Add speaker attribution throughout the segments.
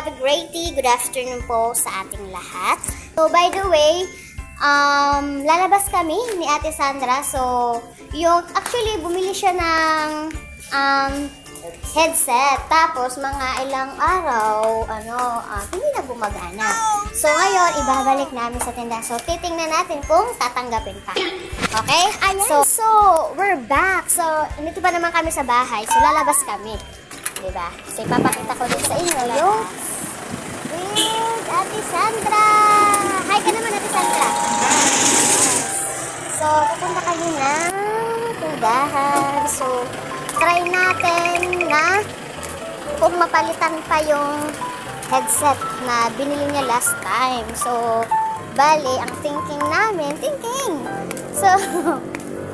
Speaker 1: have a great day. Good afternoon po sa ating lahat. So, by the way, lalabas kami ni Ate Sandra. So, actually, bumili siya ng headset. Tapos, mga ilang araw, hindi na gumagana. So, ngayon, ibabalik namin sa tindahan. So, titingnan natin kung tatanggapin pa. Okay? Ayan. So, we're back. So, nandito pa naman kami sa bahay. So, lalabas kami. Diba? So, ipapakita ko din sa inyo yung with Ate Sandra. Hi ka naman, Ate Sandra. So, pupunta kami ng tindahan. So, try natin na kung mapalitan pa yung headset na binili niya last time. So, bali, ang thinking namin, So,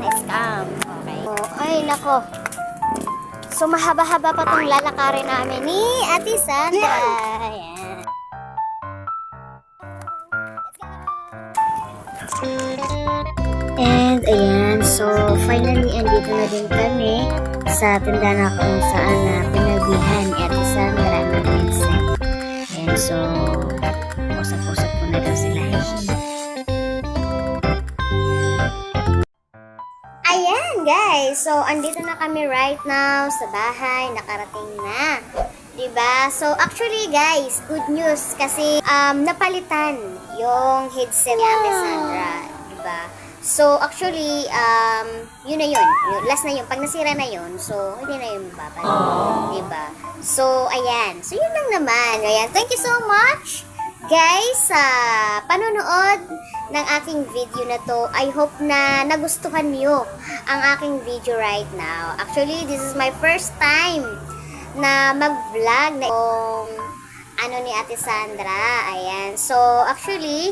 Speaker 1: na-scam. Okay. So, ay, nako. So, mahaba-haba pa itong lalakarin namin ni Ate Sandra. Ayan. And, ayan. So, finally, andito na din kami sa tindahan na kung saan na pinaglihan ni Ate Sandra ng headset. And so, usap-usap ko na daw sila. Ayan guys, so andito na kami right now sa bahay, nakarating na. Diba? So actually guys, good news kasi napalitan yung headset ni Ate Sandra. Diba? So actually, yun na yun. Last na yun. Pag nasira na yun, so hindi na yun babalik. Diba? So ayan. So yun lang naman. Ayan. Thank you so much guys sa panonood ng aking video na to. I hope na nagustuhan niyo ang aking video right now. Actually, this is my first time na mag-vlog na yung ni Ate Sandra. Ayan. So, actually,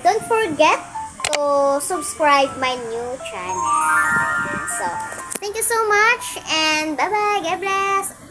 Speaker 1: don't forget to subscribe my new channel. Ayan. So, thank you so much and bye-bye. God bless.